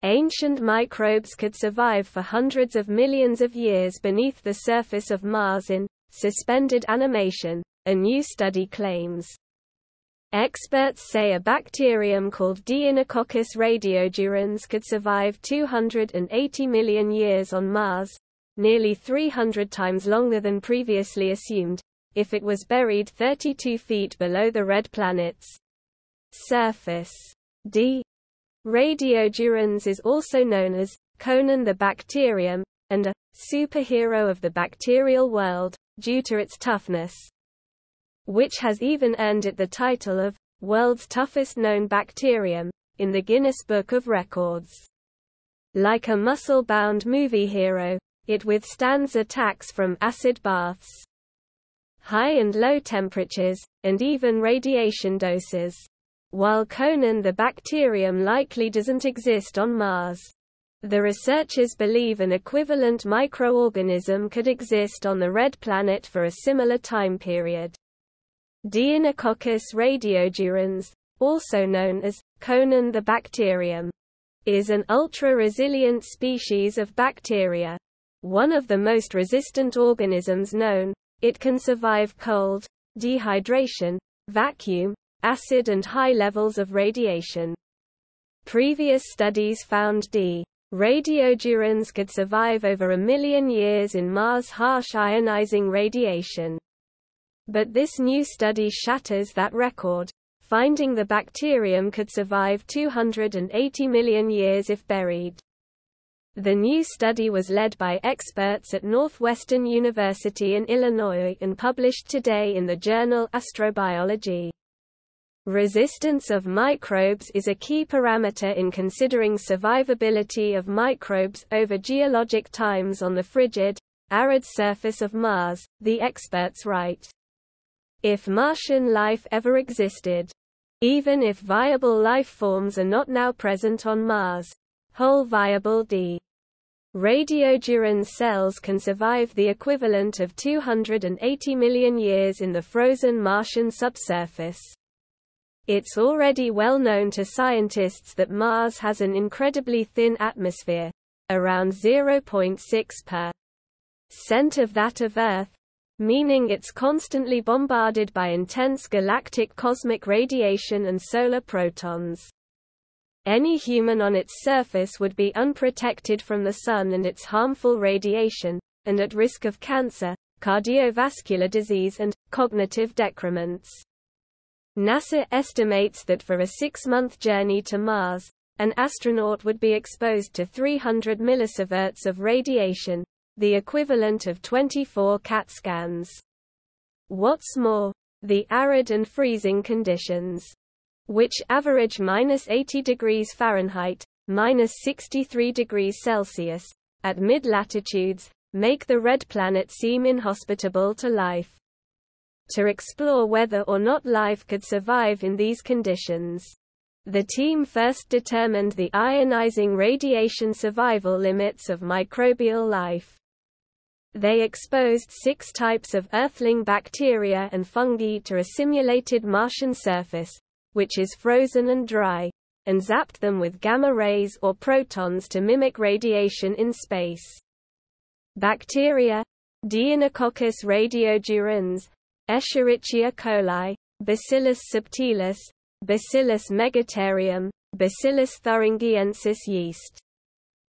Ancient microbes could survive for hundreds of millions of years beneath the surface of Mars in suspended animation, a new study claims. Experts say a bacterium called Deinococcus radiodurans could survive 280 million years on Mars, nearly 300 times longer than previously assumed, if it was buried 32 feet below the red planet's surface. D. radiodurans is also known as Conan the bacterium, and a superhero of the bacterial world, due to its toughness, which has even earned it the title of world's toughest known bacterium in the Guinness Book of Records. Like a muscle-bound movie hero, it withstands attacks from acid baths, high and low temperatures, and even radiation doses. While Conan the bacterium likely doesn't exist on Mars, the researchers believe an equivalent microorganism could exist on the red planet for a similar time period. Deinococcus radiodurans, also known as Conan the bacterium, is an ultra-resilient species of bacteria. One of the most resistant organisms known, it can survive cold, dehydration, vacuum, acid and high levels of radiation. Previous studies found D. radiodurans could survive over 1 million years in Mars' harsh ionizing radiation. But this new study shatters that record, finding the bacterium could survive 280 million years if buried. The new study was led by experts at Northwestern University in Illinois and published today in the journal Astrobiology. Resistance of microbes is a key parameter in considering survivability of microbes over geologic times on the frigid, arid surface of Mars, the experts write. If Martian life ever existed, even if viable life forms are not now present on Mars, whole viable D. radiodurans cells can survive the equivalent of 280 million years in the frozen Martian subsurface. It's already well known to scientists that Mars has an incredibly thin atmosphere, around 0.6% of that of Earth, meaning it's constantly bombarded by intense galactic cosmic radiation and solar protons. Any human on its surface would be unprotected from the sun and its harmful radiation, and at risk of cancer, cardiovascular disease and cognitive decrements. NASA estimates that for a 6-month journey to Mars, an astronaut would be exposed to 300 millisieverts of radiation, the equivalent of 24 CAT scans. What's more, the arid and freezing conditions, which average -80 degrees Fahrenheit, -63 degrees Celsius, at mid-latitudes, make the red planet seem inhospitable to life. To explore whether or not life could survive in these conditions, the team first determined the ionizing radiation survival limits of microbial life. They exposed 6 types of earthling bacteria and fungi to a simulated Martian surface, which is frozen and dry, and zapped them with gamma rays or protons to mimic radiation in space. Bacteria, Deinococcus radiodurans, Escherichia coli, Bacillus subtilis, Bacillus megaterium, Bacillus thuringiensis yeast.